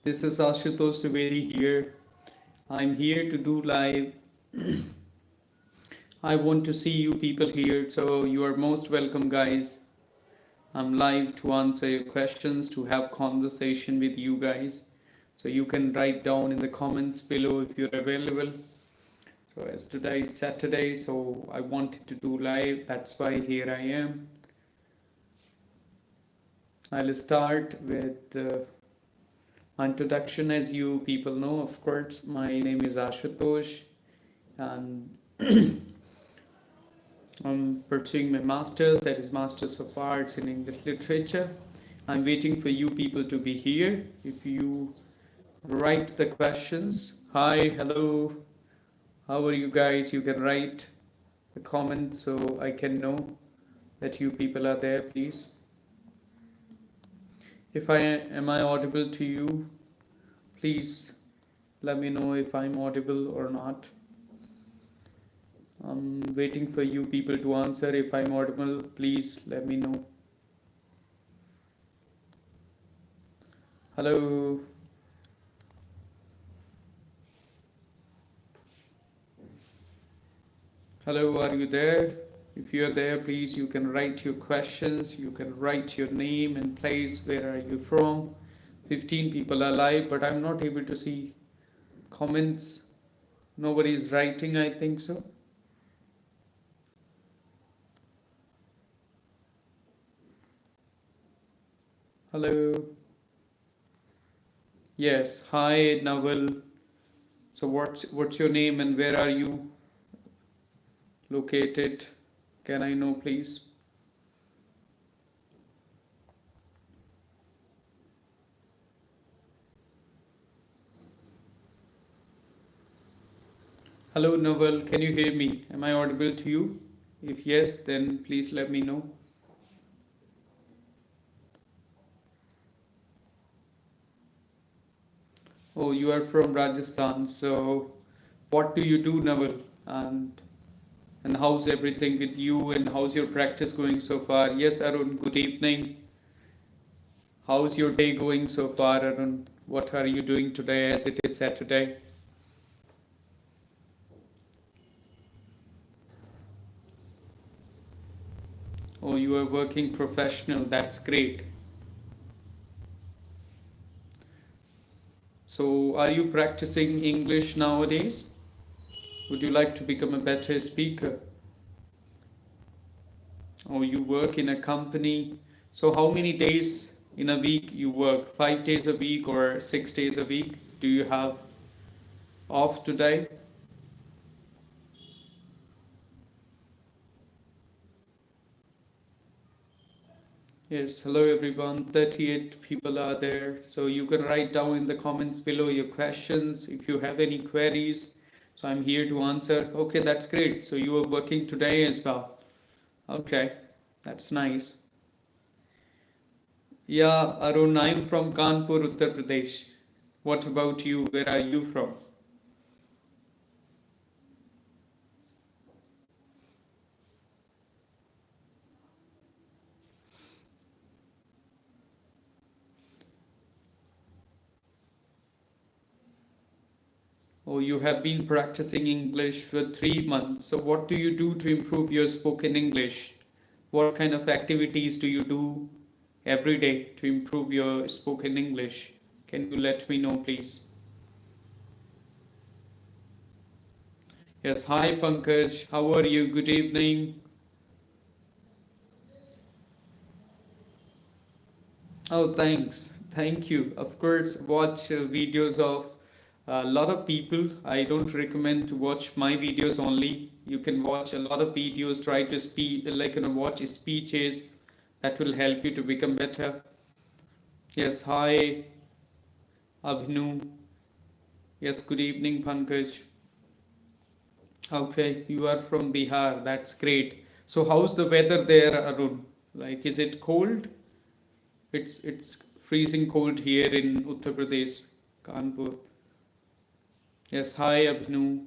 This is Ashutosh Dwivedi here. I'm here to do live. I want to see you people here, so you are most welcome, guys. I'm live to answer your questions, to have conversation with you guys. So you can write down in the comments below if you're available. So as today is Saturday, so I wanted to do live. That's why here I am. I'll start with introduction. As you people know, of course, my name is Ashutosh, and I'm pursuing my master's, that is Masters of Arts in English Literature. I'm waiting for you people to be here. If you write the questions, hi, hello, how are you guys? You can write the comments so I can know that you people are there, please. If am I audible to you, please let me know if I'm audible or not. I'm waiting for you people to answer. If I'm audible, please let me know. Hello. Hello, are you there? If you're there, please, you can write your questions. You can write your name and place. Where are you from? 15 people are live, but I'm not able to see comments. Nobody is writing, I think so. Hello. Yes. Hi, Naval. So what's your name and where are you located? Can I know, please? Hello, Naval. Can you hear me? Am I audible to you? If yes, then please let me know. Oh, you are from Rajasthan. So, what do you do, Naval? And how's everything with you? And how's your practice going so far? Yes, Arun. Good evening. How's your day going so far, Arun? What are you doing today, as it is Saturday? Oh, you are working professional. That's great. So, are you practicing English nowadays? Would you like to become a better speaker? Or you work in a company? So how many days in a week you work? 5 days a week or 6 days a week? Do you have off today? Yes, hello everyone. 38 people are there. So you can write down in the comments below your questions if you have any queries. So I'm here to answer. Okay, that's great. So you are working today as well. Okay, that's nice. Yeah, Arun, I'm from Kanpur, Uttar Pradesh. What about you? Where are you from? Oh, you have been practicing English for 3 months. So, what do you do to improve your spoken English? What kind of activities do you do every day to improve your spoken English? Can you let me know, please? Yes, hi Pankaj. How are you? Good evening. Oh, thanks. Thank you. Of course, watch videos of a lot of people. I don't recommend to watch my videos only. You can watch a lot of videos, try to speak, like, watch speeches that will help you to become better. Yes, hi, Abhinu. Yes, good evening, Pankaj. Okay, you are from Bihar. That's great. So, how's the weather there, Arun? Like, is it cold? It's freezing cold here in Uttar Pradesh, Kanpur. Yes, hi Abhinu.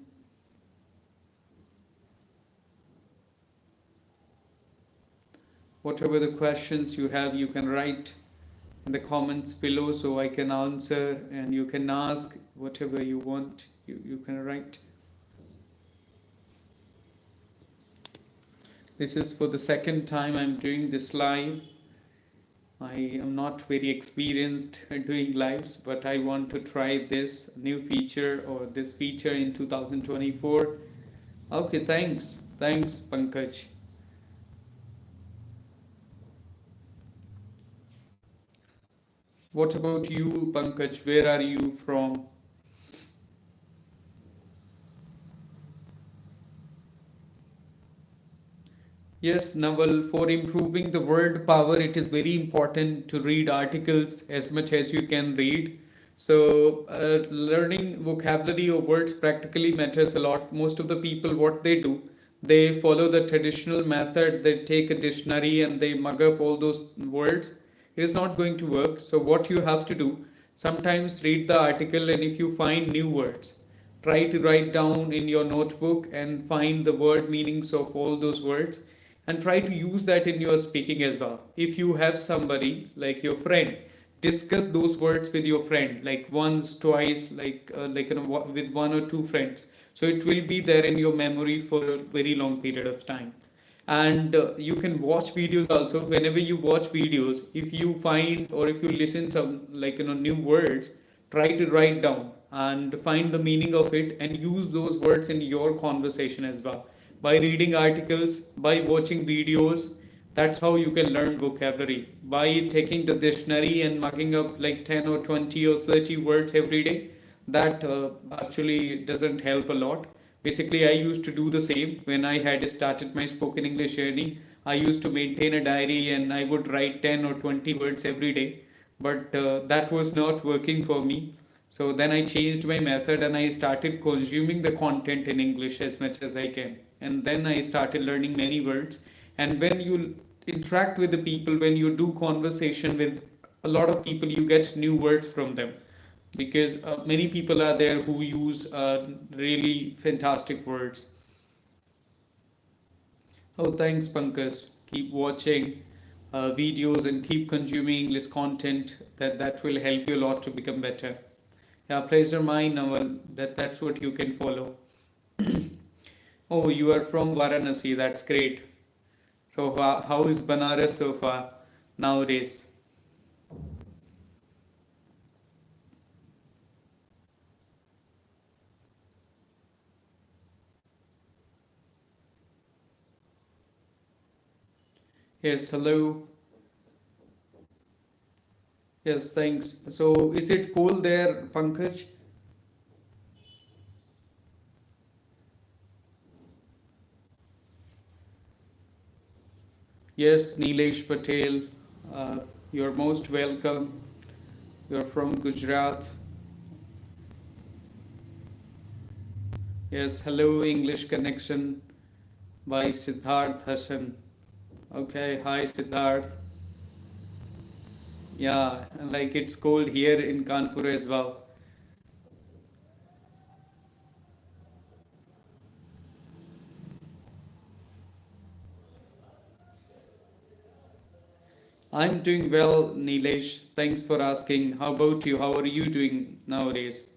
Whatever the questions you have, you can write in the comments below so I can answer, and you can ask whatever you want. You can write. This is for the second time I'm doing this live. I am not very experienced at doing lives, but I want to try this new feature or this feature in 2024. Okay, thanks. Thanks, Pankaj. What about you, Pankaj? Where are you from? Yes, Naval, for improving the word power, it is very important to read articles as much as you can read. So, learning vocabulary or words practically matters a lot. Most of the people, what they do, they follow the traditional method. They take a dictionary and they mug up all those words. It is not going to work. So, what you have to do, sometimes read the article, and if you find new words, try to write down in your notebook and find the word meanings of all those words, and try to use that in your speaking as well. If you have somebody like your friend, discuss those words with your friend like once, twice, with one or two friends. So it will be there in your memory for a very long period of time. And you can watch videos also. Whenever you watch videos, if you find or if you listen some new words, try to write down and find the meaning of it and use those words in your conversation as well, by reading articles, by watching videos. That's how you can learn vocabulary, by taking the dictionary and mugging up like 10 or 20 or 30 words every day. That actually doesn't help a lot. Basically, I used to do the same when I had started my spoken English journey. I used to maintain a diary and I would write 10 or 20 words every day, but that was not working for me. So then I changed my method and I started consuming the content in English as much as I can. And then I started learning many words. And when you interact with the people, when you do conversation with a lot of people, you get new words from them, because many people are there who use really fantastic words. Oh, thanks, Pankaj. Keep watching videos and keep consuming English content. That will help you a lot to become better. Yeah, pleasure mine, Naval. That's what you can follow. Oh, you are from Varanasi. That's great. So, how is Banaras so far nowadays? Yes, hello. Yes, thanks. So, is it cold there, Pankaj? Yes, Nilesh Patel. You're most welcome. You're from Gujarat. Yes, hello, English connection by Siddharth Hassan. Okay, hi, Siddharth. Yeah, like it's cold here in Kanpur as well. I'm doing well, Nilesh. Thanks for asking. How about you? How are you doing nowadays?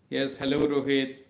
Yes, hello, Rohit.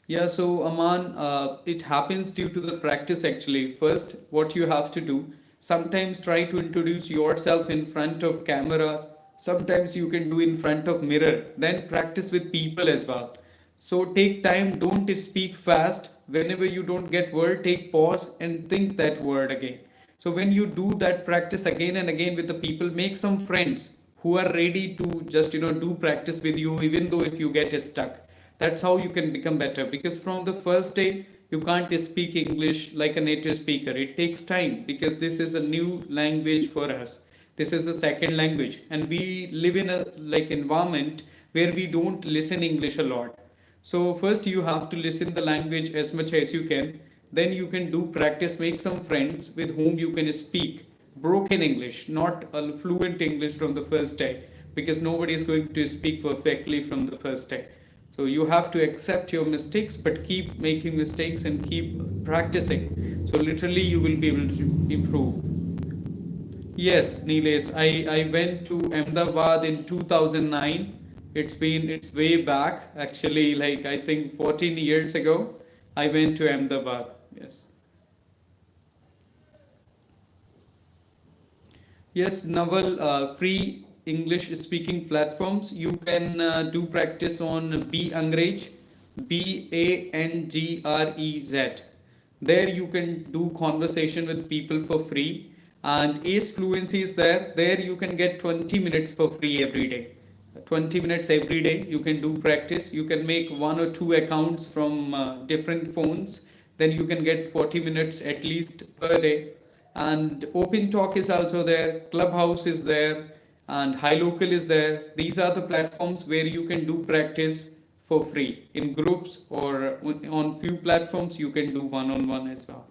Yeah, so Aman, it happens due to the practice actually. First, what you have to do, sometimes try to introduce yourself in front of cameras. Sometimes you can do in front of mirror. Then practice with people as well. So take time, don't speak fast. Whenever you don't get word, take pause and think that word again. So when you do that practice again and again with the people, make some friends who are ready to just do practice with you, even though if you get stuck. That's how you can become better, because from the first day you can't speak English like a native speaker. It takes time because this is a new language for us. This is a second language, and we live in a like environment where we don't listen English a lot. So first you have to listen the language as much as you can. Then you can do practice, make some friends with whom you can speak broken English, not a fluent English from the first day, because nobody is going to speak perfectly from the first day. So you have to accept your mistakes, but keep making mistakes and keep practicing. So literally you will be able to improve. Yes, Nilesh, I went to Ahmedabad in 2009. It's way back, actually, like I think 14 years ago. I went to Ahmedabad. Yes. Yes, Naval, free English speaking platforms. You can do practice on B Angrez, Bangrez. There you can do conversation with people for free. And Ace Fluency is there. There you can get 20 minutes for free every day. 20 minutes every day you can do practice. You can make one or two accounts from different phones. Then you can get 40 minutes at least per day. And Open Talk is also there, Clubhouse is there, and High Local is there. These are the platforms where you can do practice for free in groups, or on few platforms you can do one on one as well.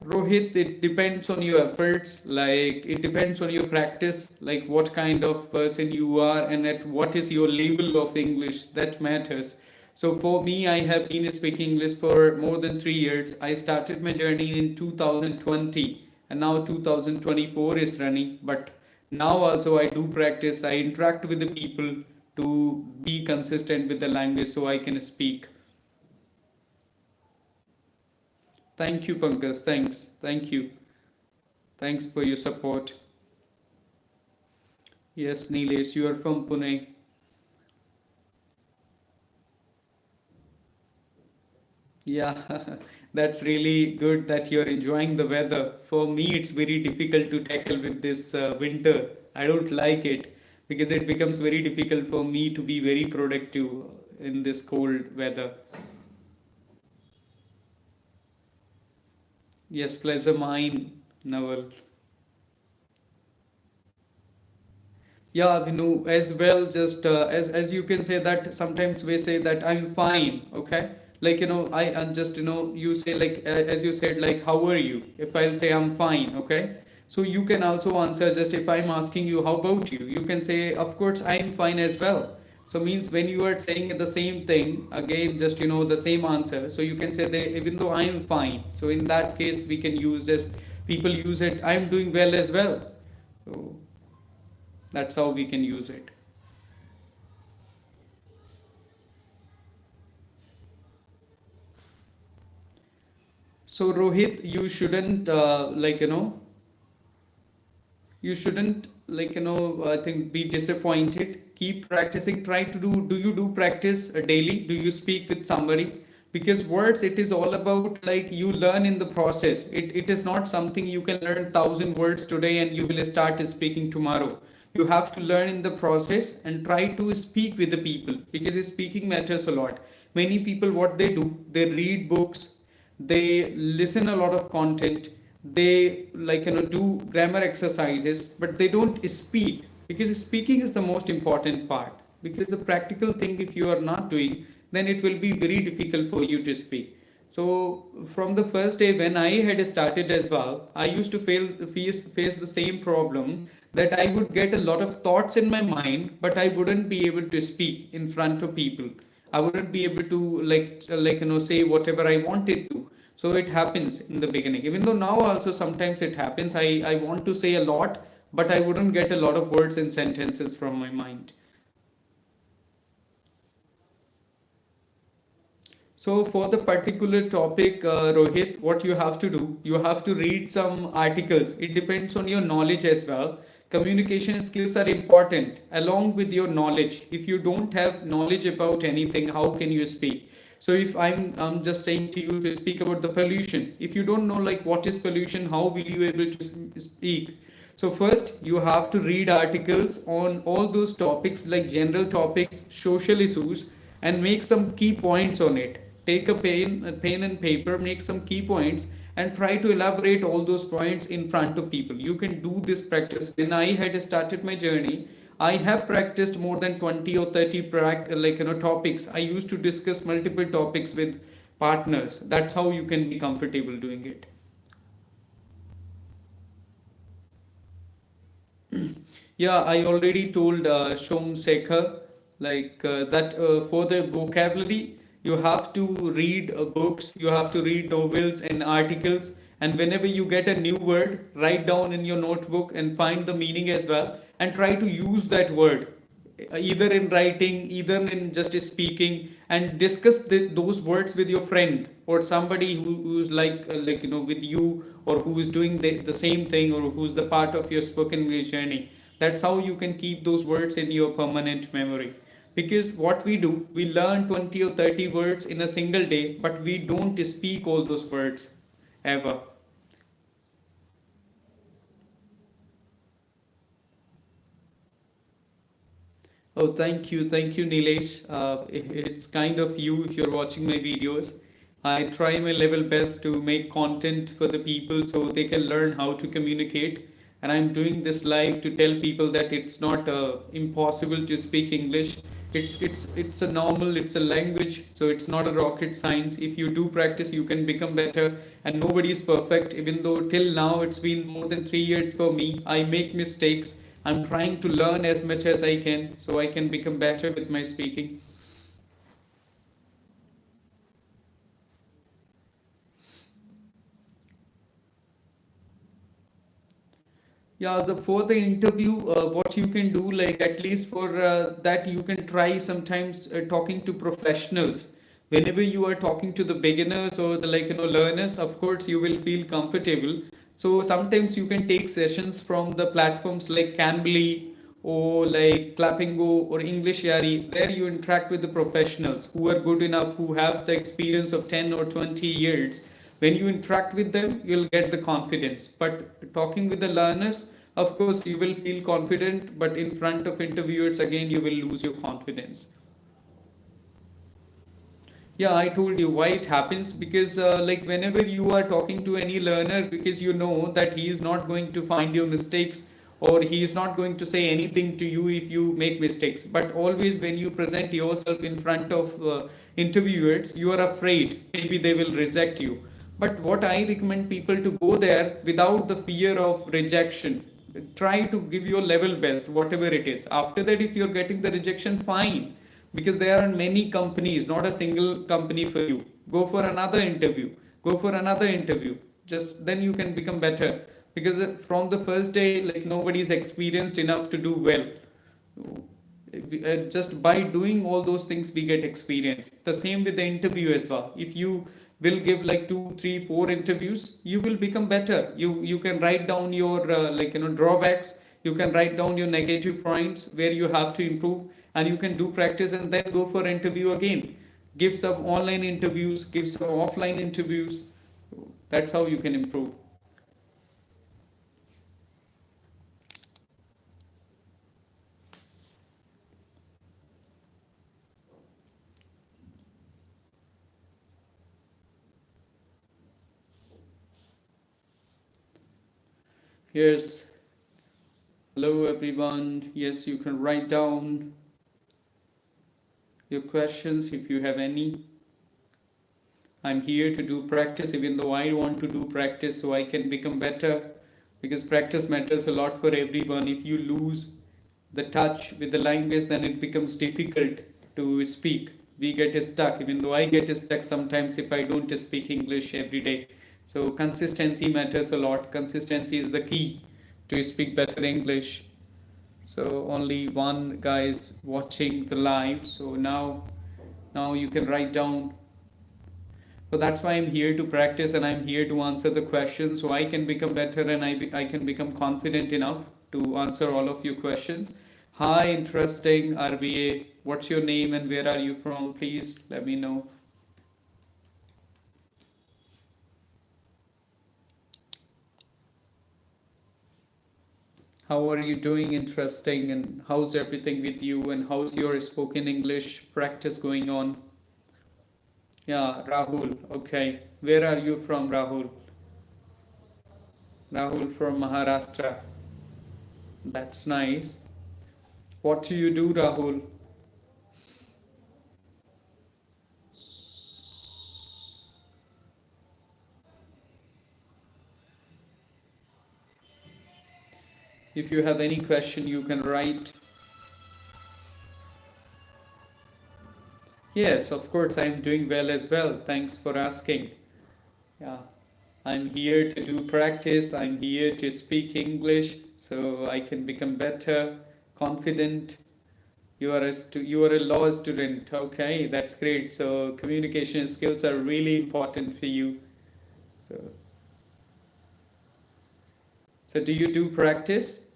Rohit, it depends on your efforts, like it depends on your practice, like what kind of person you are and at what is your level of English, that matters. So for me, I have been speaking English for more than 3 years. I started my journey in 2020 and now 2024 is running. But now also I do practice, I interact with the people to be consistent with the language so I can speak. Thank you, Pankaj. Thanks. Thank you. Thanks for your support. Yes, Nilesh, you are from Pune. Yeah, that's really good that you're enjoying the weather. For me, it's very difficult to tackle with this winter. I don't like it because it becomes very difficult for me to be very productive in this cold weather. Yes, pleasure mine, Naval. Yeah, Vinu, as well, just as you can say that sometimes we say that I'm fine, okay? Like, just, you say like, as you said, like, how are you? If I'll say I'm fine, okay? So you can also answer just if I'm asking you, how about you? You can say, of course, I'm fine as well. So means when you are saying the same thing, again, just, the same answer. So you can say that even though I'm fine. So in that case, we can use just, people use it, I'm doing well as well. So that's how we can use it. So Rohit, you shouldn't I think be disappointed. Keep practicing. Try to do you do practice daily? Do you speak with somebody? Because words, it is all about like you learn in the process. It is not something you can learn 1,000 words today and you will start speaking tomorrow. You have to learn in the process and try to speak with the people, because speaking matters a lot. Many people, what they do, they read books, they listen a lot of content, they do grammar exercises, but they don't speak, because speaking is the most important part. Because the practical thing, if you are not doing, then it will be very difficult for you to speak. So from the first day when I had started as well, I used to face the same problem, that I would get a lot of thoughts in my mind, but I wouldn't be able to speak in front of people. I wouldn't be able to say whatever I wanted to. So it happens in the beginning. Even though now also sometimes it happens, I want to say a lot, but I wouldn't get a lot of words and sentences from my mind. So for the particular topic, Rohit, what you have to do, you have to read some articles. It depends on your knowledge as well. Communication skills are important along with your knowledge. If you don't have knowledge about anything, how can you speak? So if I'm just saying to you to speak about the pollution, if you don't know like what is pollution, how will you able to speak? So first you have to read articles on all those topics, like general topics, social issues, and make some key points on it. Take a pen and paper, make some key points, and try to elaborate all those points in front of people. You can do this practice. When I had started my journey, I have practiced more than 20 or 30 topics. I used to discuss multiple topics with partners. That's how you can be comfortable doing it. Yeah, I already told Shom Sekhar that for the vocabulary, You have to read books, you have to read novels and articles, and whenever you get a new word, write down in your notebook and find the meaning as well, and try to use that word either in writing, either in just speaking, and discuss those words with your friend or somebody who's like with you, or who is doing the same thing, or who's the part of your spoken English journey. That's how you can keep those words in your permanent memory. Because what we do, we learn 20 or 30 words in a single day, but we don't speak all those words ever. Oh, thank you, Nilesh. It's kind of you if you're watching my videos. I try my level best to make content for the people so they can learn how to communicate. And I'm doing this live to tell people that it's not impossible to speak English. It's a normal, it's a language, so it's not a rocket science. If you do practice, you can become better. And nobody is perfect. Even though till now it's been more than 3 years for me, I make mistakes. I'm trying to learn as much as I can so I can become better with my speaking. Yeah, for the interview, what you can do, like at least for that, you can try sometimes talking to professionals. Whenever you are talking to the beginners or the learners, of course you will feel comfortable. So sometimes you can take sessions from the platforms like Cambly or like Clappingo or English Yari, where you interact with the professionals who are good enough, who have the experience of 10 or 20 years. When you interact with them, you'll get the confidence. But talking with the learners, of course you will feel confident, but in front of interviewers again you will lose your confidence. Yeah, I told you why it happens, because like whenever you are talking to any learner, because you know that he is not going to find your mistakes, or he is not going to say anything to you if you make mistakes. But always when you present yourself in front of interviewers, you are afraid maybe they will reject you. But what I recommend people to go there without the fear of rejection. Try to give your level best, whatever it is. After that, if you're getting the rejection, fine, because there are many companies, not a single company for you. Go for another interview, go for another interview. Just then you can become better, because from the first day, like nobody is experienced enough to do well. Just by doing all those things we get experience. The same with the interview as well. If you will give like 2 3 4 interviews, you will become better. You can write down your drawbacks, you can write down your negative points where you have to improve, and you can do practice and then go for interview again. Give some online interviews, give some offline interviews. That's how you can improve. Yes, hello everyone. Yes, you can write down your questions if you have any. I'm here to do practice, even though I want to do practice so I can become better, because practice matters a lot for everyone. If you lose the touch with the language, then it becomes difficult to speak. We get stuck, even though I get stuck sometimes if I don't speak English every day. So, consistency matters a lot. Consistency is the key to speak better English. So, only one guy is watching the live. So, now you can write down. So that's why I'm here to practice, and I'm here to answer the questions so I can become better, and I can become confident enough to answer all of your questions. Hi, interesting RBA. What's your name and where are you from? Please let me know. How are you doing? Interesting. And how's everything with you? And how's your spoken English practice going on? Yeah, Rahul. Okay. Where are you from, Rahul? Rahul from Maharashtra. That's nice. What do you do, Rahul? If you have any question, you can write. Yes, of course, I'm doing well as well. Thanks for asking. Yeah, I'm here to do practice. I'm here to speak English so I can become better, confident. You are a law student. Okay, that's great. So communication skills are really important for you. So so do you do practice?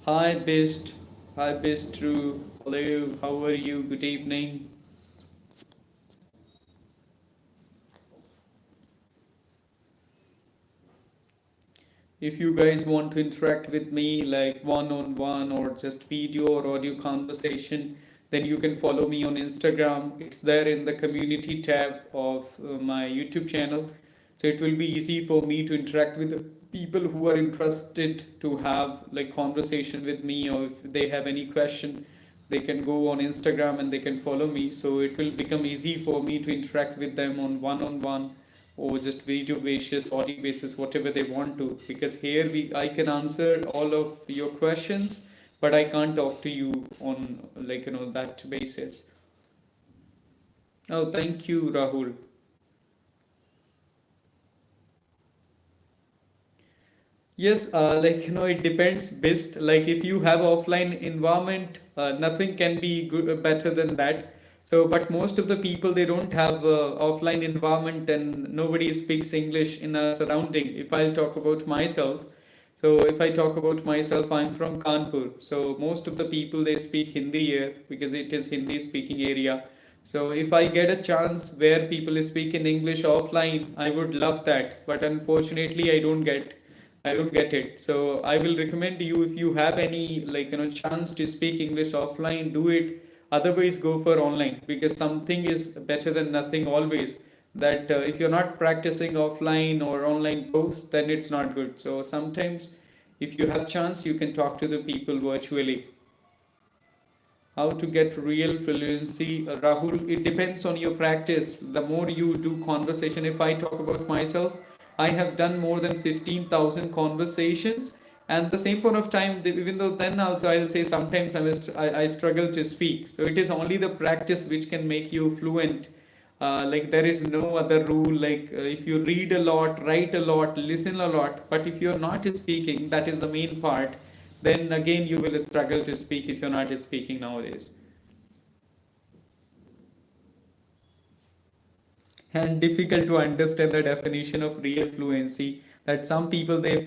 Hi, Best. Hi, Best True. Hello. How are you? Good evening. If you guys want to interact with me like one on one or just video or audio conversation, then you can follow me on Instagram. It's there in the community tab of my YouTube channel. So it will be easy for me to interact with the people who are interested to have like conversation with me, or if they have any question, they can go on Instagram and they can follow me. So it will become easy for me to interact with them on one or just video basis, audio basis, whatever they want to. Because here I can answer all of your questions, but I can't talk to you on that basis. Oh, thank you, Rahul. Yes, it depends best. Like if you have offline environment, nothing can be good, better than that. So, but most of the people they don't have offline environment and nobody speaks English in a surrounding. If I'll talk about myself, so if I talk about myself, I'm from Kanpur. So most of the people they speak Hindi here because it is Hindi speaking area. So if I get a chance where people speak in English offline, I would love that. But unfortunately, I don't get it. So I will recommend you if you have any chance to speak English offline, do it. Otherwise, go for online because something is better than nothing always. That if you're not practicing offline or online both, then it's not good. So sometimes, if you have chance, you can talk to the people virtually. How to get real fluency, Rahul? It depends on your practice. The more you do conversation, if I talk about myself, I have done more than 15,000 conversations. And the same point of time, even though then also I'll say sometimes I struggle to speak. So it is only the practice which can make you fluent. Like there is no other rule. Like if you read a lot, write a lot, listen a lot, but if you're not speaking, that is the main part, then again you will struggle to speak if you're not speaking nowadays. And difficult to understand the definition of real fluency, that some people they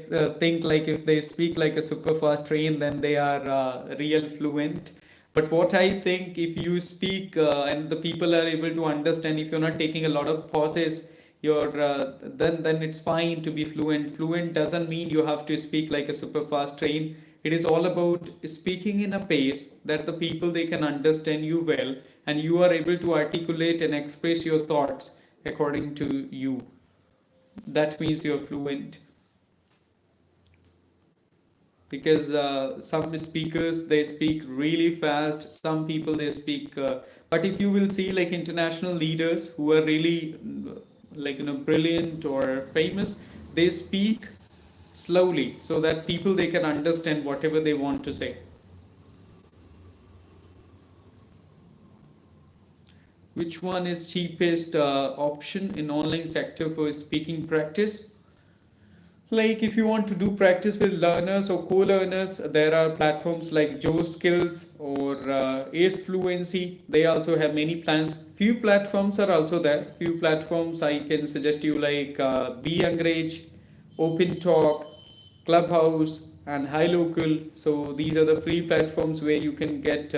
think like if they speak like a super fast train then they are real fluent. But what I think, if you speak and the people are able to understand, if you're not taking a lot of pauses, you're then it's fine to be fluent. Fluent doesn't mean you have to speak like a super fast train. It is all about speaking in a pace that the people they can understand you well, and you are able to articulate and express your thoughts according to you. That means you're fluent. Because some speakers they speak really fast, some people they speak but if you will see like international leaders who are really brilliant or famous, they speak slowly so that people they can understand whatever they want to say. Which one is cheapest option in online sector for speaking practice? Like if you want to do practice with learners or co-learners, there are platforms like Joe Skills or Ace Fluency. They also have many plans. Few platforms are also there. Few platforms I can suggest you like Be Encourage, Open Talk, Clubhouse, and Hi Local. So these are the free platforms where you can get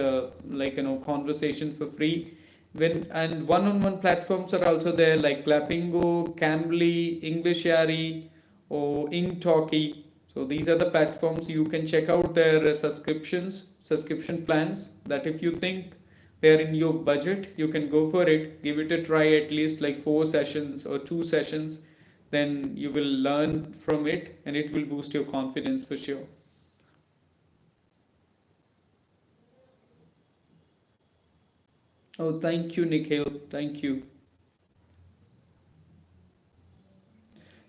conversation for free. When and one-on-one platforms are also there like Clappingo, Cambly, Englishary, or Inktalki. So these are the platforms you can check out their subscription plans. That if you think they are in your budget, you can go for it. Give it a try at least like 4 sessions or 2 sessions. Then you will learn from it, and it will boost your confidence for sure. Oh, thank you, Nikhil. Thank you.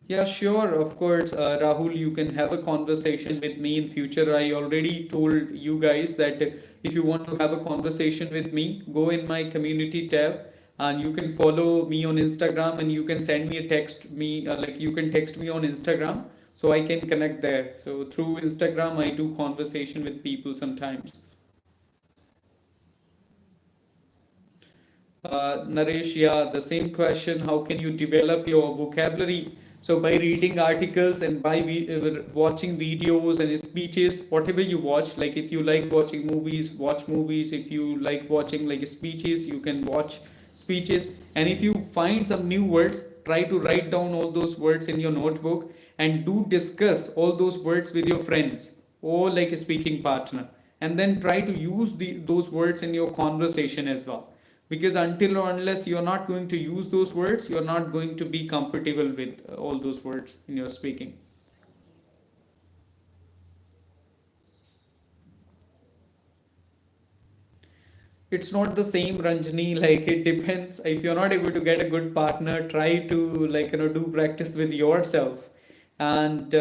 Yeah, sure. Of course, Rahul, you can have a conversation with me in future. I already told you guys that if you want to have a conversation with me, go in my community tab and you can follow me on Instagram and you can send me a text me like you can text me on Instagram so I can connect there. So through Instagram, I do conversation with people sometimes. Naresh, yeah, the same question. How can you develop your vocabulary? So by reading articles and by watching videos and speeches, whatever you watch, like if you like watching movies, watch movies. If you like watching like speeches, you can watch speeches. And if you find some new words, try to write down all those words in your notebook and do discuss all those words with your friends or like a speaking partner. And then try to use those words in your conversation as well, because until or unless you're not going to use those words, you're not going to be comfortable with all those words in your speaking. It's not the same, Ranjani. Like it depends. If you're not able to get a good partner, try to like do practice with yourself. And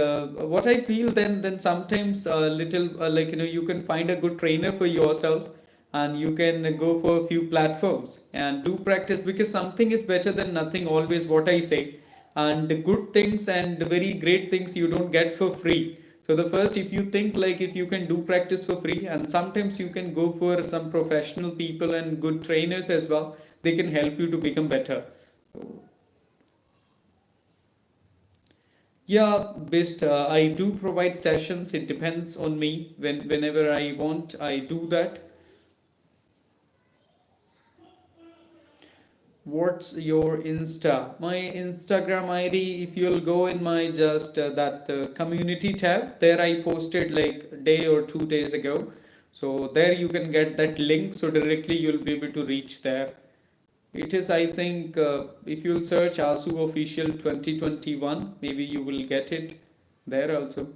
what I feel, then sometimes little like you can find a good trainer for yourself, and you can go for a few platforms and do practice, because something is better than nothing, always what I say. And the good things and the very great things you don't get for free. So the first, if you think like if you can do practice for free, and sometimes you can go for some professional people and good trainers as well, they can help you to become better. So, yeah, best. I do provide sessions. It depends on me. Whenever I want, I do that. What's your Insta? My Instagram ID, if you'll go in my just that community tab, there I posted like a day or 2 days ago. So there you can get that link. So directly you'll be able to reach there. It is, I think, if you'll search ASU official 2021, maybe you will get it there also.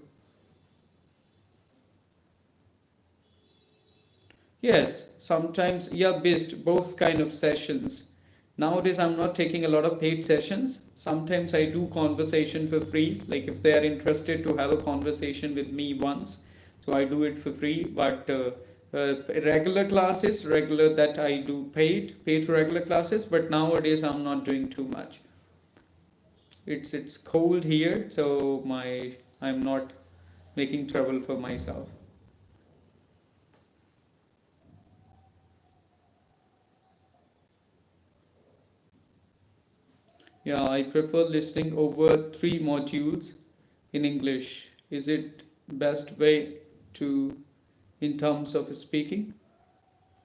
Yes, sometimes, yeah, based both kind of sessions. Nowadays, I'm not taking a lot of paid sessions. Sometimes I do conversation for free. Like if they are interested to have a conversation with me once, so I do it for free. But regular classes, regular that I do paid regular classes. But nowadays, I'm not doing too much. It's cold here, so I'm not making trouble for myself. Yeah, I prefer listening over 3 modules in English. Is it best way to in terms of speaking?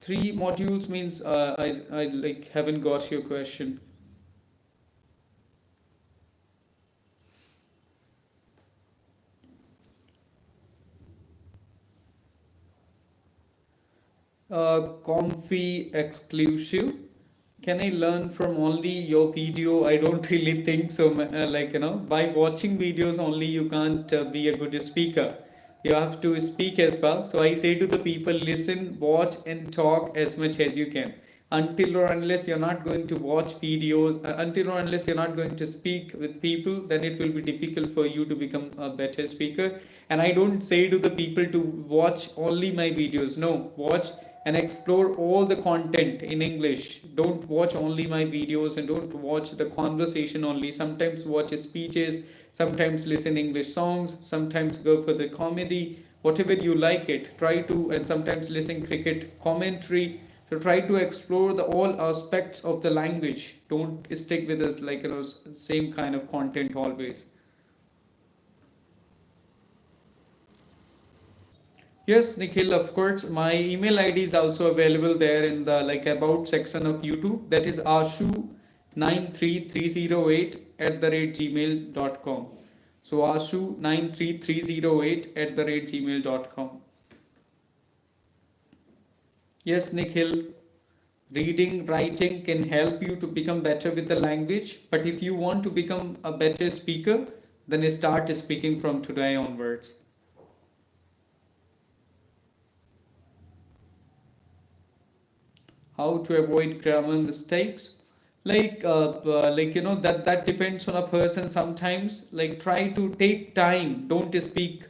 3 modules means I like haven't got your question. Comfy exclusive. Can I learn from only your video? I don't really think so. Like by watching videos only, you can't be a good speaker. You have to speak as well. So I say to the people, listen, watch, and talk as much as you can. Until or unless you're not going to watch videos, until or unless you're not going to speak with people, then it will be difficult for you to become a better speaker. And I don't say to the people to watch only my videos. No, watch and explore all the content in English. Don't watch only my videos and don't watch the conversation only. Sometimes watch speeches, sometimes listen English songs, sometimes go for the comedy, whatever you like it. Try to, and sometimes listen cricket commentary. So try to explore the all aspects of the language. Don't stick with us like same kind of content always. Yes, Nikhil, of course. My email ID is also available there in the like about section of YouTube. That is ashu93308 at the rate gmail.com. So ashu93308 at the rate gmail.com. Yes, Nikhil, reading, writing can help you to become better with the language. But if you want to become a better speaker, then start speaking from today onwards. How to avoid grammar mistakes? That depends on a person. Sometimes, like, try to take time, don't speak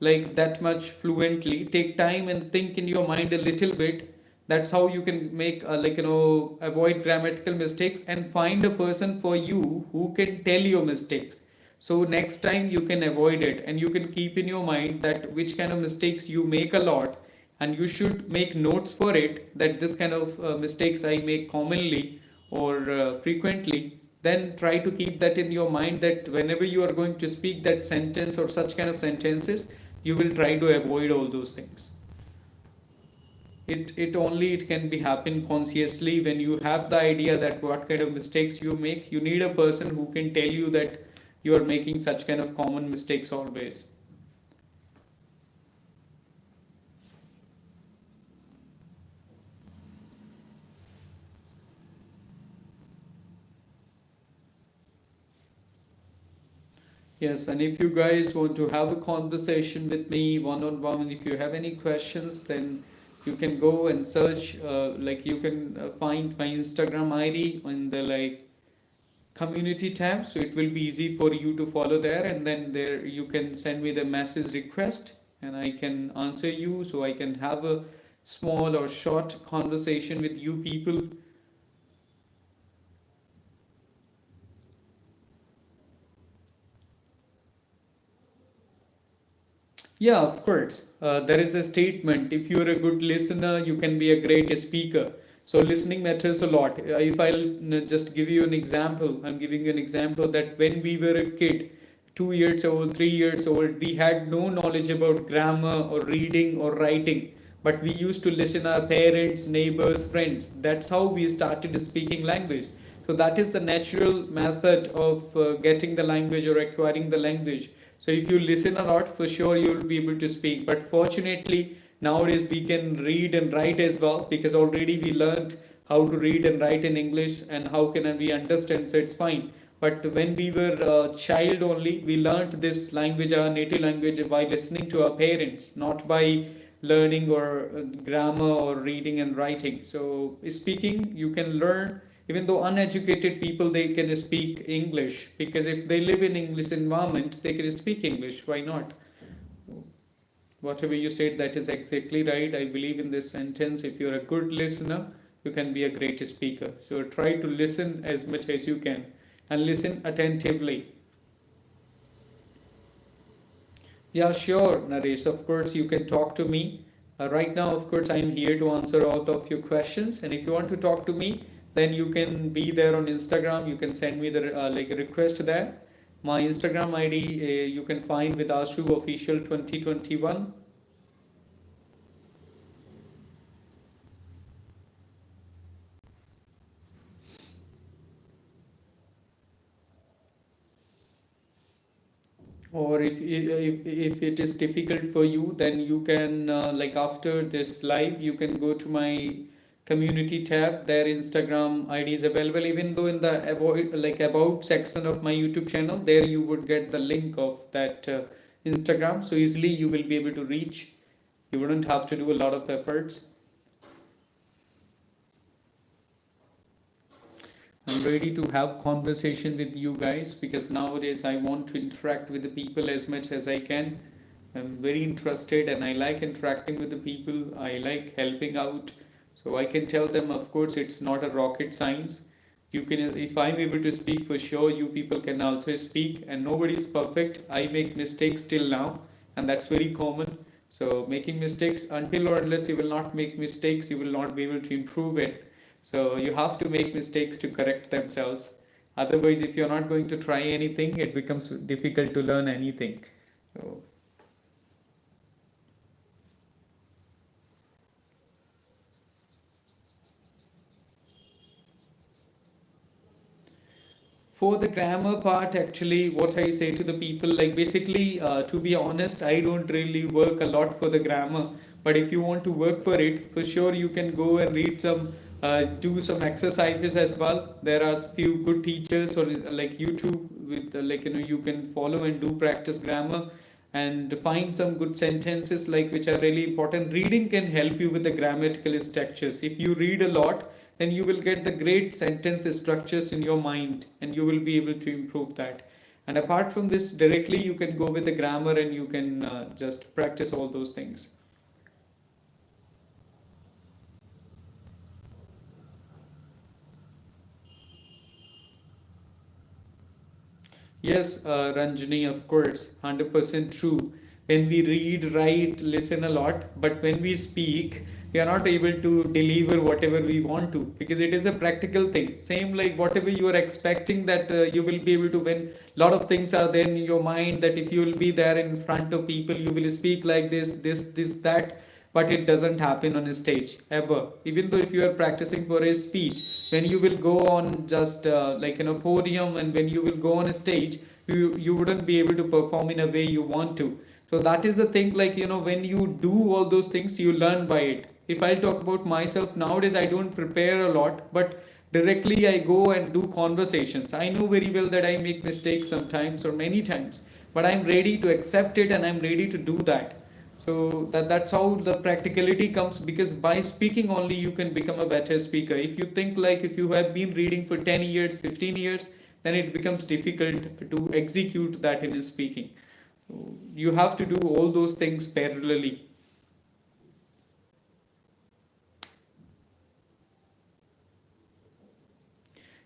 like that much fluently. Take time and think in your mind a little bit. That's how you can make avoid grammatical mistakes, and find a person for you who can tell your mistakes. So next time you can avoid it, and you can keep in your mind that which kind of mistakes you make a lot, and you should make notes for it, that this kind of mistakes I make commonly or frequently. Then try to keep that in your mind, that whenever you are going to speak that sentence or such kind of sentences, you will try to avoid all those things. It can be happen consciously. When you have the idea that what kind of mistakes you make, you need a person who can tell you that you are making such kind of common mistakes always. Yes, and if you guys want to have a conversation with me one on one, if you have any questions, then you can go and search. You can find my Instagram ID in the community tab, so it will be easy for you to follow there. And then there you can send me the message request, and I can answer you. So I can have a small or short conversation with you people. Yeah, of course. There is a statement, if you're a good listener, you can be a great speaker. So, listening matters a lot. If I'll just give you an example, I'm giving you an example that when we were a kid, 2 years old, 3 years old, we had no knowledge about grammar or reading or writing. But we used to listen our parents, neighbors, friends. That's how we started speaking language. So, that is the natural method of getting the language or acquiring the language. So if you listen a lot, for sure you'll be able to speak. But fortunately, nowadays we can read and write as well, because already we learned how to read and write in English, and how can we understand. So it's fine. But when we were a child only, we learned this language, our native language, by listening to our parents, not by learning or grammar or reading and writing. So speaking, you can learn. Even though uneducated people, they can speak English, because if they live in English environment, they can speak English. Why not? Whatever you said, that is exactly right. I believe in this sentence. If you're a good listener, you can be a great speaker. So try to listen as much as you can, and listen attentively. Yeah, sure, Naresh. Of course, you can talk to me. Right now, of course, I'm here to answer all of your questions. And if you want to talk to me, then you can be there on Instagram. You can send me the a request there. My Instagram ID you can find with Ashu Official 2021. Or if it is difficult for you, then you can after this live, you can go to my community tab. Their Instagram ID is available. Even though in the about section of my YouTube channel, there you would get the link of that Instagram, so easily you will be able to reach. You wouldn't have to do a lot of efforts. I'm ready to have conversation with you guys, because nowadays I want to interact with the people as much as I can. I'm very interested, and I like interacting with the people. I like helping out. So I can tell them, of course, it's not a rocket science. You can, if I'm able to speak, for sure you people can also speak, and nobody is perfect. I make mistakes till now, and that's very common. So making mistakes, until or unless you will not make mistakes, you will not be able to improve it. So you have to make mistakes to correct themselves. Otherwise, if you're not going to try anything, it becomes difficult to learn anything. So for the grammar part, actually, what I say to the people, like basically, to be honest, I don't really work a lot for the grammar. But if you want to work for it, for sure you can go and read some, do some exercises as well. There are few good teachers, or like YouTube with you can follow and do practice grammar, and find some good sentences like which are really important. Reading can help you with the grammatical structures. If you read a lot, then you will get the great sentence structures in your mind and you will be able to improve that. And apart from this, directly you can go with the grammar and you can just practice all those things. Yes, Ranjani, of course, 100% true. When we read, write, listen a lot, but when we speak, we are not able to deliver whatever we want to because it is a practical thing. Same like whatever you are expecting that you will be able to, when lot of things are there in your mind that if you will be there in front of people, you will speak like this, that, but it doesn't happen on a stage ever. Even though if you are practicing for a speech, when you will go on just like in a podium and when you will go on a stage, you wouldn't be able to perform in a way you want to. So that is the thing, like when you do all those things, you learn by it. If I talk about myself nowadays, I don't prepare a lot, but directly I go and do conversations. I know very well that I make mistakes sometimes or many times, but I'm ready to accept it and I'm ready to do that. So that's how the practicality comes, because by speaking only you can become a better speaker. If you think like if you have been reading for 10 years, 15 years, then it becomes difficult to execute that in speaking. So you have to do all those things parallelly.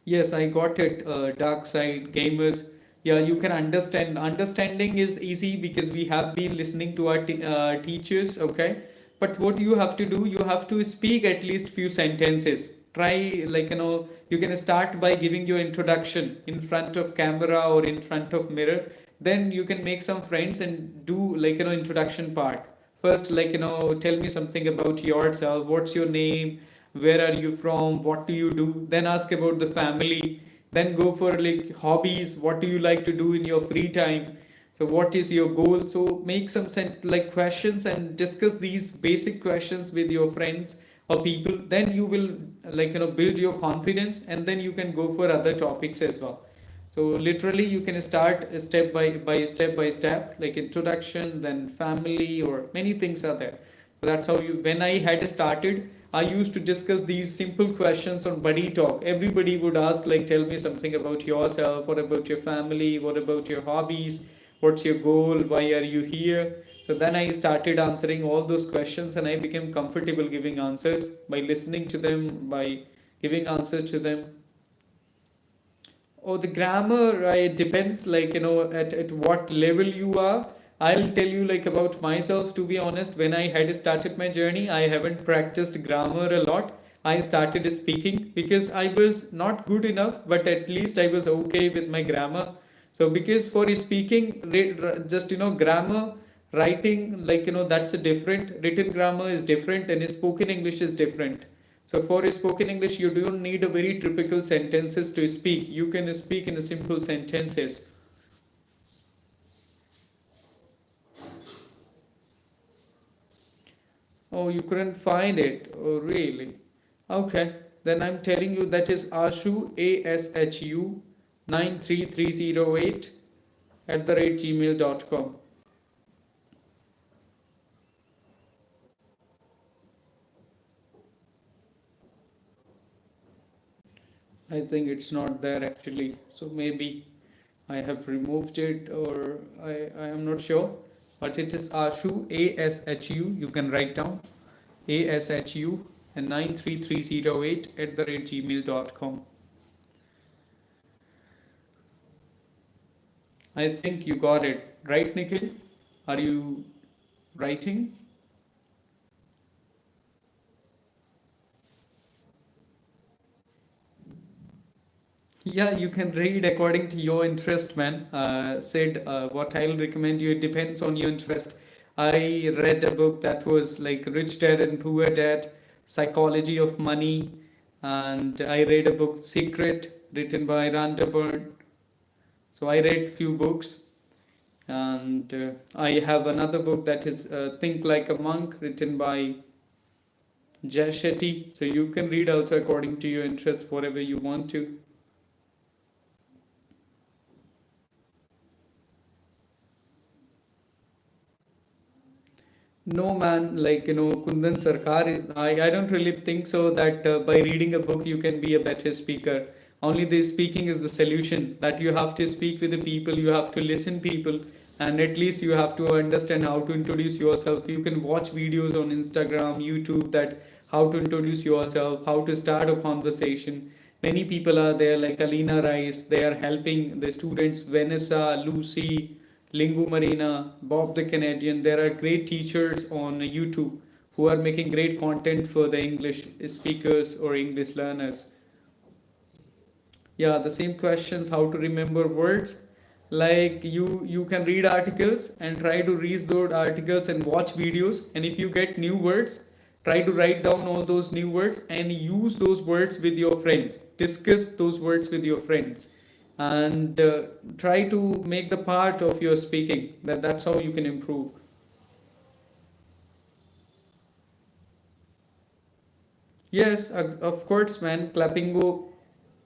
Yes, I got it. Dark side gamers. Yeah, you can understand. Understanding is easy because we have been listening to our teachers. Okay, but what you have to do, you have to speak at least few sentences. Try like you can start by giving your introduction in front of camera or in front of mirror. Then you can make some friends and do like introduction part. First, like tell me something about yourself. What's your name? Where are you from? What do you do? Then ask about the family. Then go for like hobbies. What do you like to do in your free time? So what is your goal? So make some like questions and discuss these basic questions with your friends or people. Then you will like build your confidence, and then you can go for other topics as well. So literally you can start step by step, like introduction, then family, or many things are there. So that's how you, when I had started, I used to discuss these simple questions on buddy talk. Everybody would ask like, tell me something about yourself, what about your family, what about your hobbies, what's your goal, why are you here? So then I started answering all those questions and I became comfortable giving answers by listening to them, by giving answers to them. Oh, the grammar, it depends, like, at what level you are. I'll tell you, like, about myself, to be honest. When I had started my journey, I haven't practiced grammar a lot. I started speaking because I was not good enough, but at least I was okay with my grammar. So, because for speaking, just, grammar, writing, like, that's a different, written grammar is different, and spoken English is different. So for spoken English, you don't need a very typical sentences to speak. You can speak in a simple sentences. Oh, you couldn't find it. Oh, really? Okay. Then I'm telling you that is Ashu, ASHU 93308 at the rate gmail.com. I think it's not there actually. So maybe I have removed it, or I am not sure. But it is Ashu, ASHU. You can write down ASHU and 93308 at the rate gmail.com. I think you got it. Right, Nikhil? Are you writing? Yeah, you can read according to your interest, man. Said what I'll recommend you, it depends on your interest. I read a book that was like Rich Dad and Poor Dad, Psychology of Money, and I read a book Secret written by Rhonda Byrne. So I read few books, and I have another book that is Think Like a Monk, written by Jay Shetty. So you can read also according to your interest, whatever you want to. No, man, Kundan Sarkar is. I don't really think so that by reading a book you can be a better speaker. Only the speaking is the solution. That you have to speak with the people, you have to listen people, and at least you have to understand how to introduce yourself. You can watch videos on Instagram, YouTube, that how to introduce yourself, how to start a conversation. Many people are there like Alina Rice. They are helping the students. Vanessa, Lucy, Lingu Marina, Bob the Canadian. There are great teachers on YouTube who are making great content for the English speakers or English learners. Yeah, the same questions, how to remember words. Like you can read articles and try to read those articles and watch videos. And if you get new words, try to write down all those new words and use those words with your friends. Discuss those words with your friends and try to make the part of your speaking. That's how you can improve. Yes, of course, man.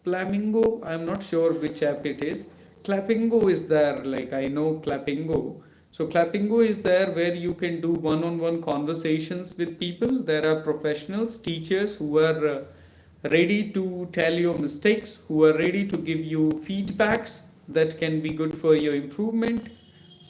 Flamingo. I'm not sure which app it is. Clappingo is there. Like I know Clappingo. So Clappingo is there where you can do one-on-one conversations with people. There are professionals, teachers who are ready to tell your mistakes, who are ready to give you feedbacks that can be good for your improvement.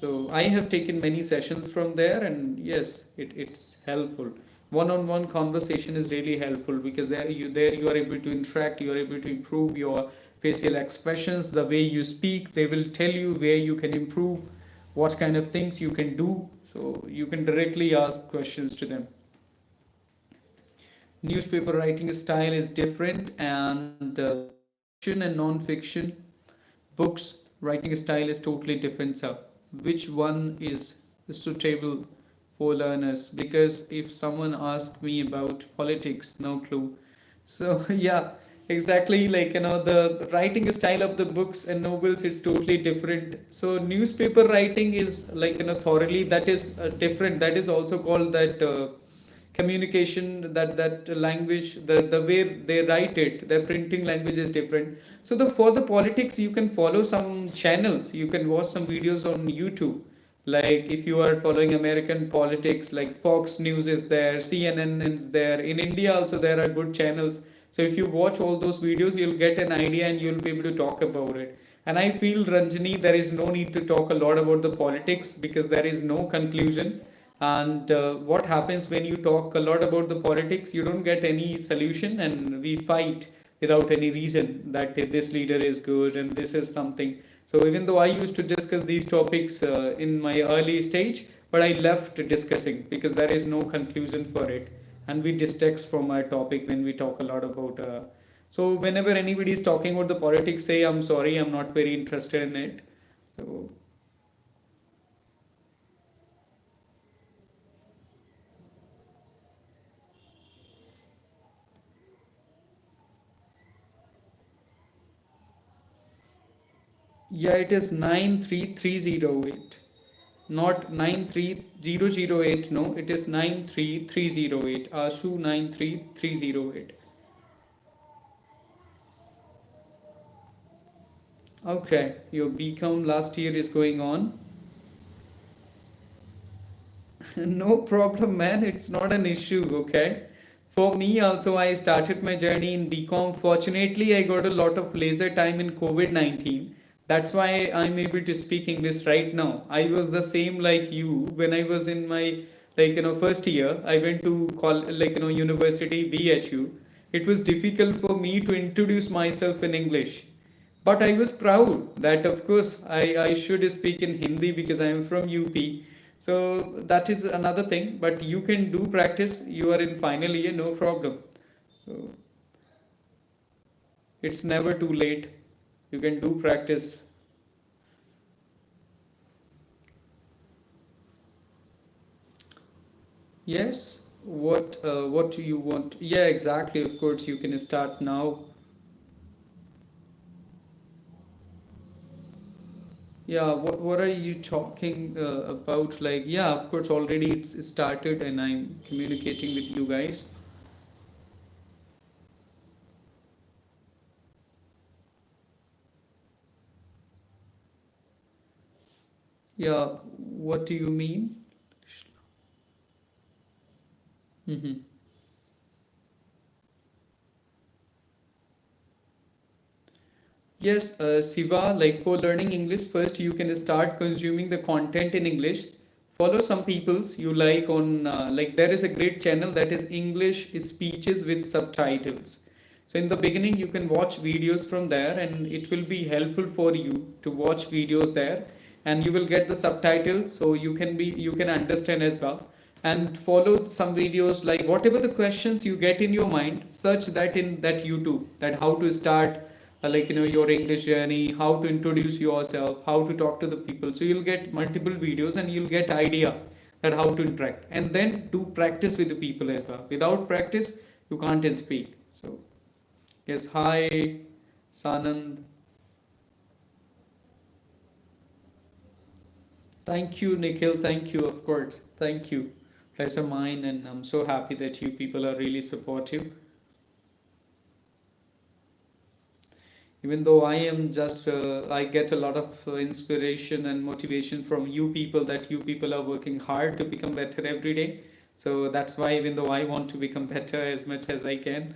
So I have taken many sessions from there, and yes, it's helpful. One-on-one conversation is really helpful because there you are able to interact, you are able to improve your facial expressions, the way you speak. They will tell you where you can improve, what kind of things you can do. So you can directly ask questions to them. Newspaper writing style is different, and fiction and non-fiction books writing style is totally different, sir. Which one is suitable for learners? Because if someone asks me about politics, no clue. So yeah, exactly, the writing style of the books and novels is totally different. So newspaper writing is thoroughly, that is different. That is also called that communication, that language, the way they write it, their printing language is different. So the for the politics you can follow some channels, you can watch some videos on YouTube. Like if you are following American politics, like Fox News is there, CNN is there. In India also there are good channels. So if you watch all those videos, you'll get an idea and you'll be able to talk about it. And I feel, Ranjani, there is no need to talk a lot about the politics because there is no conclusion. And what happens when you talk a lot about the politics, you don't get any solution, and we fight without any reason that this leader is good and this is something. So even though I used to discuss these topics in my early stage, but I left discussing because there is no conclusion for it, and we distract from our topic when we talk a lot about. So whenever anybody is talking about the politics, say I'm sorry, I'm not very interested in it. So yeah, it is 93308. Not 93008. No, it is 93308. Ashu 93308. Okay, your BCom last year is going on. No problem, man. It's not an issue, okay? For me, also, I started my journey in BCom. Fortunately, I got a lot of leisure time in COVID 19. That's why I'm able to speak English right now. I was the same like you when I was in my first year. I went to university BHU. It was difficult for me to introduce myself in English. But I was proud that, of course, I should speak in Hindi because I am from UP. So that is another thing. But you can do practice. You are in final year, no problem. So it's never too late. You can do practice. Yes. What do you want? Yeah, exactly. Of course, you can start now. Yeah, what are you talking about? Like, yeah, of course, already it's started and I'm communicating with you guys. Yeah, what do you mean? Mhm. Yes, Siva, like for learning English, first you can start consuming the content in English. Follow some people's you like on, like there is a great channel that is English speeches with subtitles. So in the beginning, you can watch videos from there, and it will be helpful for you to watch videos there, and you will get the subtitles, so you can understand as well. And follow some videos like whatever the questions you get in your mind, search that in that YouTube, that how to start like your English journey, how to introduce yourself, how to talk to the people. So you'll get multiple videos and you'll get idea that how to interact, and then do practice with the people as well. Without practice you can't speak. So yes, hi Sanand. Thank you Nikhil, thank you, of course, thank you. Pleasure mine, and I'm so happy that you people are really supportive. Even though I am just I get a lot of inspiration and motivation from you people, that you people are working hard to become better every day. So that's why, even though I want to become better as much as I can.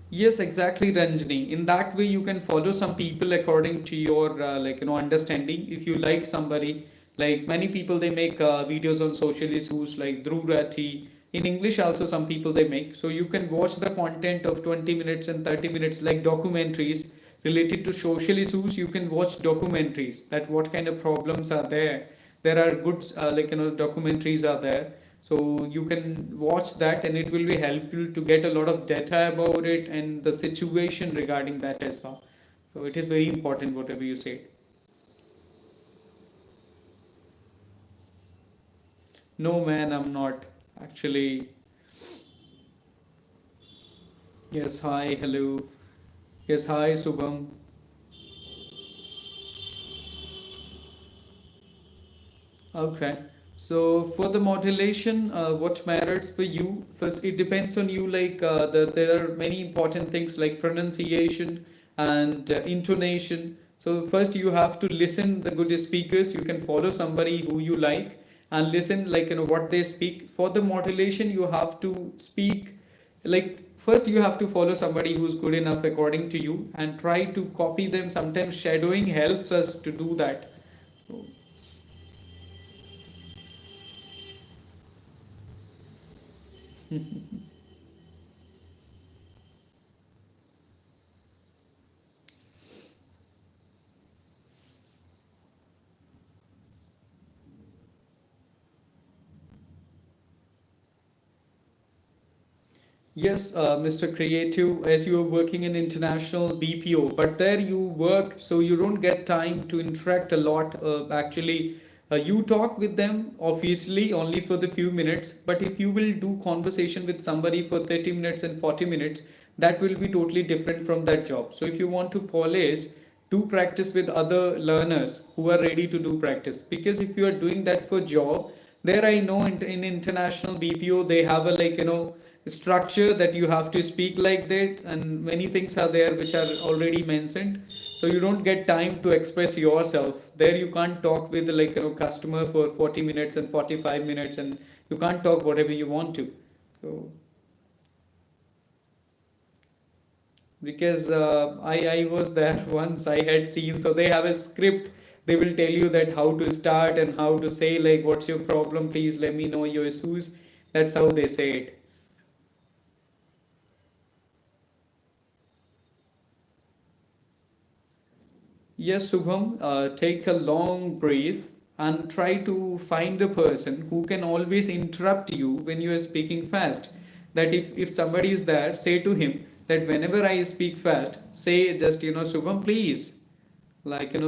Yes, exactly, Ranjani. In that way, you can follow some people according to your understanding. If you like somebody, like many people, they make videos on social issues like Dhruv Rathi. In English, also some people they make. So you can watch the content of 20 minutes and 30 minutes, like documentaries related to social issues. You can watch documentaries that what kind of problems are there. There are good documentaries are there, so you can watch that, and it will be helpful to get a lot of data about it and the situation regarding that as well. So it is very important whatever you say. No man, I'm not actually. Yes, hi, hello. Yes, hi, Subham. Okay. So for the modulation, what matters for you? First, it depends on you. Like there are many important things like pronunciation and intonation. So first, you have to listen the good speakers. You can follow somebody who you like and listen like what they speak. For the modulation, you have to speak like first you have to follow somebody who's good enough according to you and try to copy them. Sometimes shadowing helps us to do that. So, yes, Mr. Creative, as you are working in international BPO, but there you work, so you don't get time to interact a lot. Actually, you talk with them obviously only for the few minutes, but if you will do conversation with somebody for 30 minutes and 40 minutes, that will be totally different from that job. So if you want to polish, do practice with other learners who are ready to do practice. Because if you are doing that for job, there I know in international BPO they have a structure that you have to speak like that, and many things are there which are already mentioned, so you don't get time to express yourself there. You can't talk with customer for 40 minutes and 45 minutes, and you can't talk whatever you want to. So because I was there once, I had seen, so they have a script. They will tell you that how to start and how to say like what's your problem, please let me know your issues. That's how they say it. Yes, Subham, take a long breath and try to find a person who can always interrupt you when you are speaking fast. That if somebody is there, say to him that whenever I speak fast, say just, Subham, please,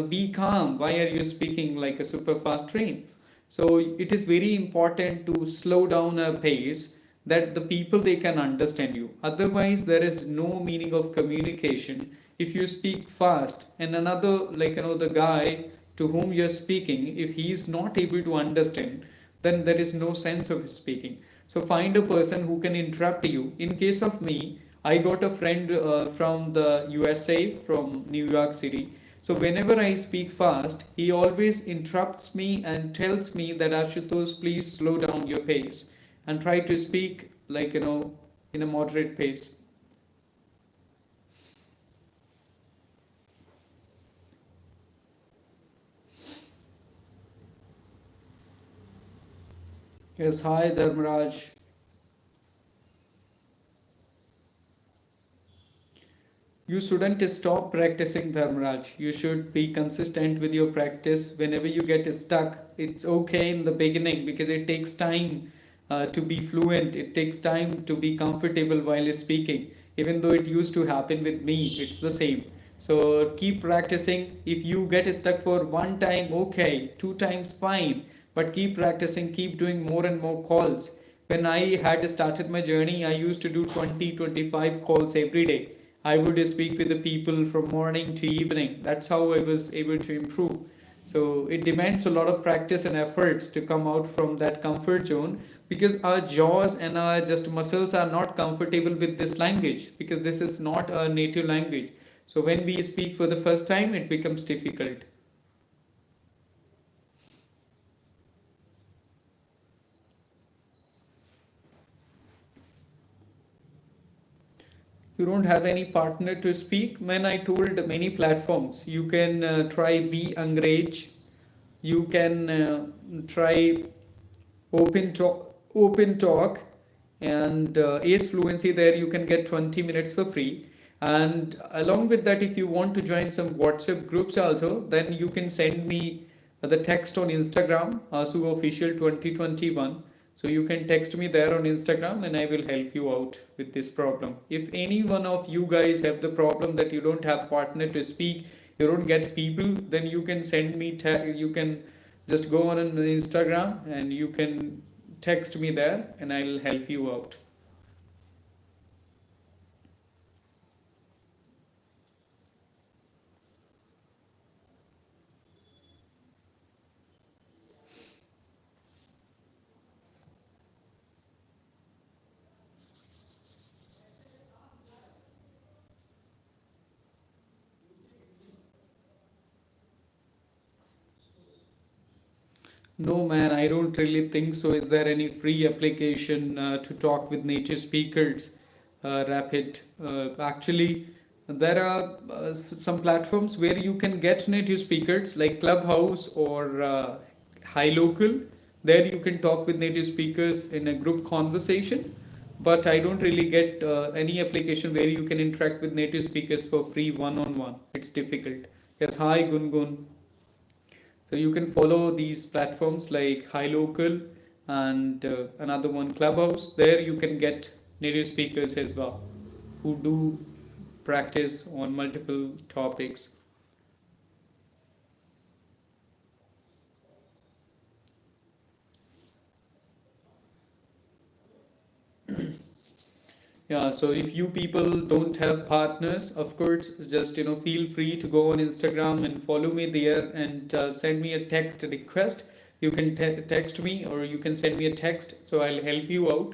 be calm. Why are you speaking like a super fast train? So it is very important to slow down a pace that the people they can understand you. Otherwise, there is no meaning of communication. If you speak fast and another the guy to whom you're speaking, if he is not able to understand, then there is no sense of speaking. So find a person who can interrupt you. In case of me, I got a friend from the USA, from New York City. So whenever I speak fast, he always interrupts me and tells me that Ashutosh, please slow down your pace and try to speak like in a moderate pace. Yes, hi Dharmaraj. You shouldn't stop practicing, Dharmaraj. You should be consistent with your practice. Whenever you get stuck, it's okay in the beginning because it takes time to be fluent. It takes time to be comfortable while speaking. Even though it used to happen with me, it's the same. So keep practicing. If you get stuck for one time, okay, two times, fine. But keep practicing, keep doing more and more calls. When I had started my journey, I used to do 20-25 calls every day. I would speak with the people from morning to evening. That's how I was able to improve. So it demands a lot of practice and efforts to come out from that comfort zone because our jaws and our just muscles are not comfortable with this language because this is not a native language. So when we speak for the first time, it becomes difficult. You don't have any partner to speak. When I told many platforms, you can try Be Angrej, you can try open talk and ace fluency. There you can get 20 minutes for free, and along with that, if you want to join some WhatsApp groups also, then you can send me the text on Instagram, asu official 2021. So you can text me there on Instagram and I will help you out with this problem. If any one of you guys have the problem that you don't have partner to speak, you don't get people, then you can send me you can just go on Instagram and you can text me there and I'll help you out. No, man, I don't really think so. Is there any free application to talk with native speakers? Rapid. Actually, there are some platforms where you can get native speakers like Clubhouse or Hi Local. There you can talk with native speakers in a group conversation. But I don't really get any application where you can interact with native speakers for free one on one. It's difficult. Yes, hi Gungun. So you can follow these platforms like HiLocal and another one Clubhouse. There you can get native speakers as well who do practice on multiple topics. Yeah, so if you people don't have partners, of course, just feel free to go on Instagram and follow me there and send me a text request. You can text me or you can send me a text, so I'll help you out.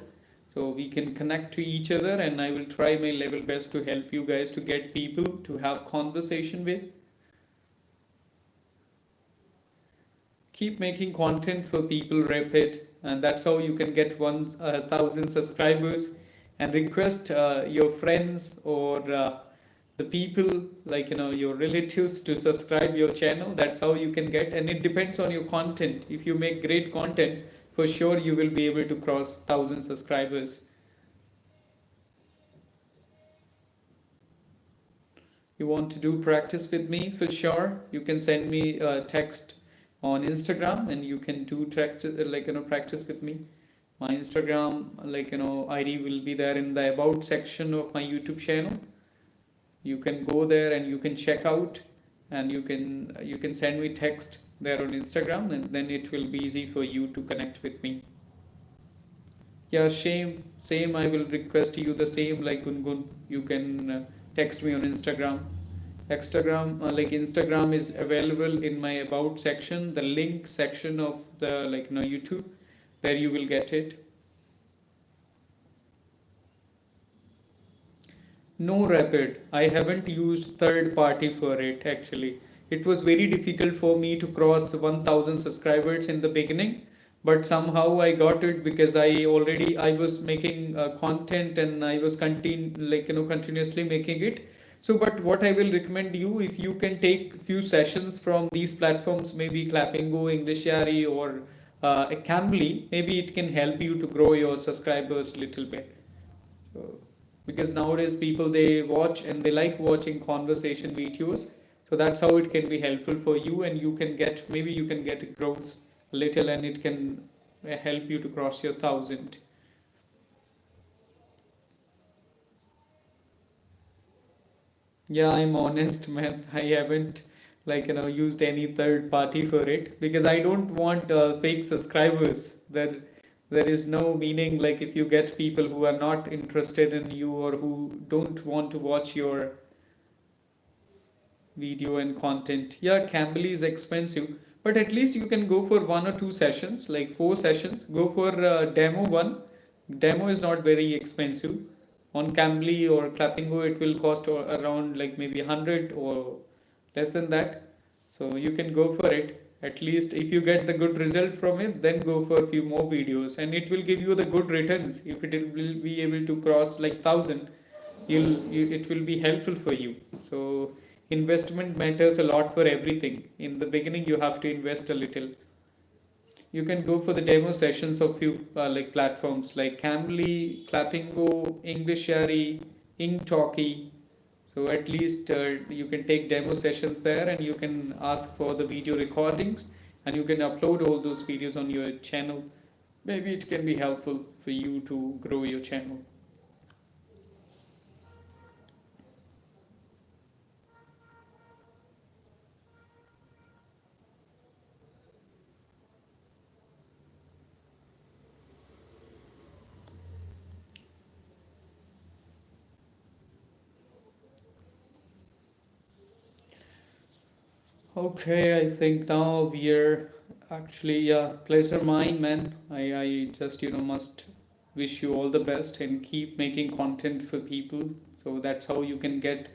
So we can connect to each other, and I will try my level best to help you guys to get people to have conversation with. Keep making content for people, repeat, and that's how you can get 1,000 subscribers. And request your friends or the people like your relatives to subscribe your channel. That's how you can get, and it depends on your content. If you make great content, for sure you will be able to cross 1,000 subscribers. You want to do practice with me, for sure you can send me a text on Instagram and you can do practice with me. My Instagram ID will be there in the about section of my YouTube channel. You can go there and you can check out, and you can send me text there on Instagram, and then it will be easy for you to connect with me. Yeah, same. I will request you the same like Gungun. You can text me on Instagram. Instagram is available in my about section, the link section of the YouTube. There you will get it. No, Rapid. I haven't used third party for it actually. It was very difficult for me to cross 1000 subscribers in the beginning, but somehow I got it because I was making content, and I was continuously making it. So but what I will recommend you, if you can take few sessions from these platforms, maybe Clappingo, English Yari, or Cambly, maybe it can help you to grow your subscribers little bit. So, because nowadays people, they watch and they like watching conversation videos, so that's how it can be helpful for you, and you can get, maybe you can get growth a little, and it can help you to cross your 1000. Yeah, I'm honest, man. I haven't used any third party for it because I don't want fake subscribers. There is no meaning, like if you get people who are not interested in you or who don't want to watch your video and content. Yeah, Cambly is expensive, but at least you can go for one or two sessions, like 4 sessions. Go for demo one. Demo is not very expensive. On Cambly or Clappingo, it will cost around like maybe 100 or less than that. So you can go for it. At least if you get the good result from it, then go for a few more videos, and it will give you the good returns. If it will be able to cross like 1000, it will be helpful for you. So investment matters a lot for everything. In the beginning you have to invest a little. You can go for the demo sessions of few platforms like Cambly, Clappingo, Englishary, Inktalki. So at least you can take demo sessions there, and you can ask for the video recordings, and you can upload all those videos on your channel. Maybe it can be helpful for you to grow your channel. Okay, I think now we're actually, yeah, pleasure mine, man. I just, must wish you all the best and keep making content for people. So that's how you can get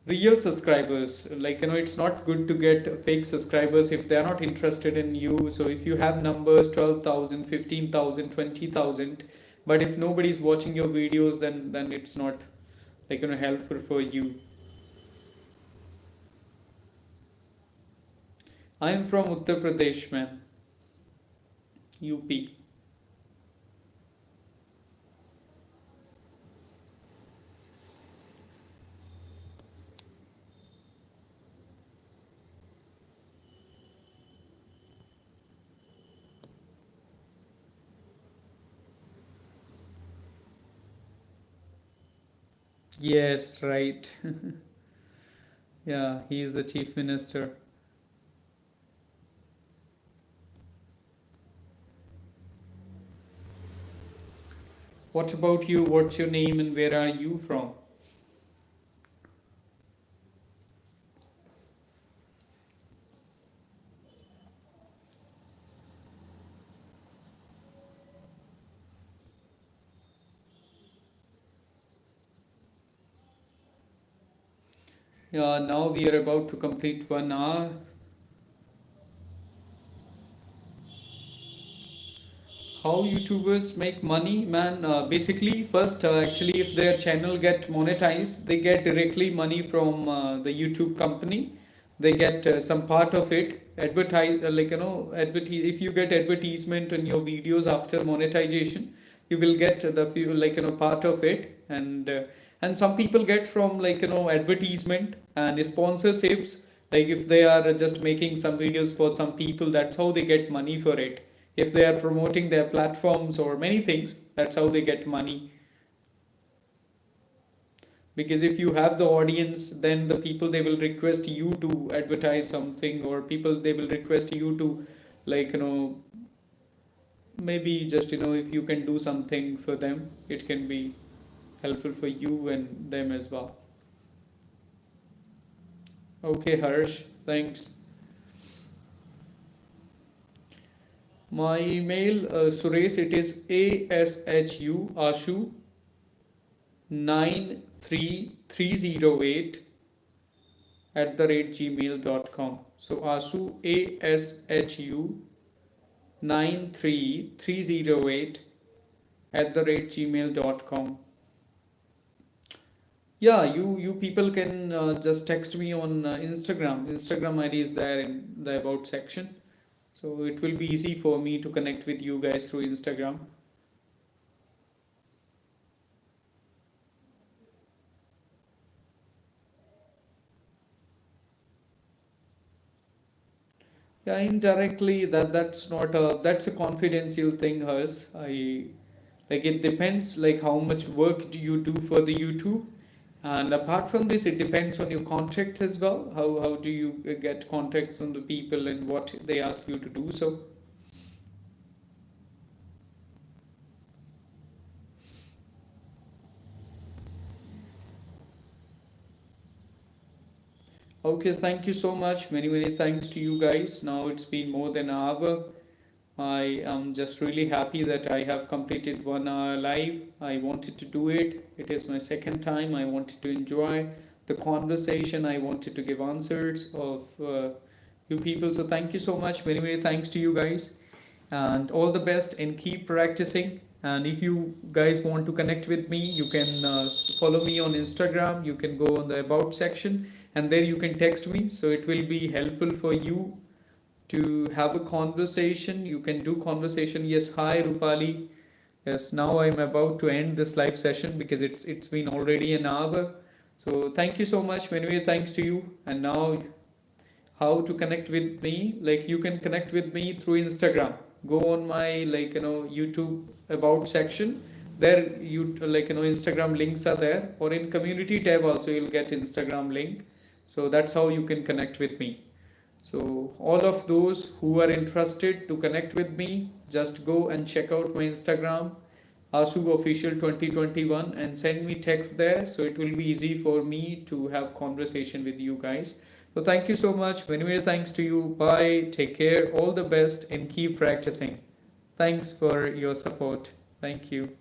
real subscribers. It's not good to get fake subscribers if they're not interested in you. So if you have numbers 12,000, 15,000, 20,000, but if nobody's watching your videos, then it's not helpful for you. I am from Uttar Pradesh, man. UP. Yes, right. Yeah, he is the chief minister. What about you? What's your name and where are you from? Yeah, now we are about to complete 1 hour. How YouTubers make money, man? Basically, first, actually, if their channel get monetized, they get directly money from the YouTube company. They get some part of it. Advertise, advertise. If you get advertisement on your videos after monetization, you will get the few, part of it. And some people get from advertisement and sponsorships. Like if they are just making some videos for some people, that's how they get money for it. If they are promoting their platforms or many things, that's how they get money. Because if you have the audience, then the people, they will request you to advertise something, or people, they will request you to, like you know maybe just, if you can do something for them, it can be helpful for you and them as well. Okay, Harsh, thanks. My email, Suresh, it is ASHU, Ashu, 93308 at the rate gmail.com. So Ashu, ASHU 93308 at the rate gmail.com. Yeah, you people can just text me on Instagram. Instagram ID is there in the about section. So it will be easy for me to connect with you guys through Instagram. Yeah, indirectly that's not a that's a confidential thing, hers. I like it depends like how much work do you do for the YouTube, and apart from this, it depends on your contracts as well. How do you get contacts from the people and what they ask you to do? So okay, thank you so much. Many thanks to you guys. Now it's been more than an hour. I am just really happy that I have completed 1 hour live. I wanted to do it. It is my second time. I wanted to enjoy the conversation. I wanted to give answers of you people. So thank you so much. Many thanks to you guys, and all the best. And keep practicing. And if you guys want to connect with me, you can follow me on Instagram. You can go on the about section, and there you can text me. So it will be helpful for you to have a conversation. You can do conversation. Yes, hi Rupali. Yes, now I'm about to end this live session because it's been already an hour. So thank you so much. Many thanks to you. And now how to connect with me? Like you can connect with me through Instagram. Go on my YouTube about section. There you Instagram links are there, or in community tab also you'll get Instagram link. So that's how you can connect with me. So all of those who are interested to connect with me, just go and check out my Instagram, Ashu Official 2021, and send me text there. So it will be easy for me to have conversation with you guys. So thank you so much. Many thanks to you. Bye. Take care. All the best and keep practicing. Thanks for your support. Thank you.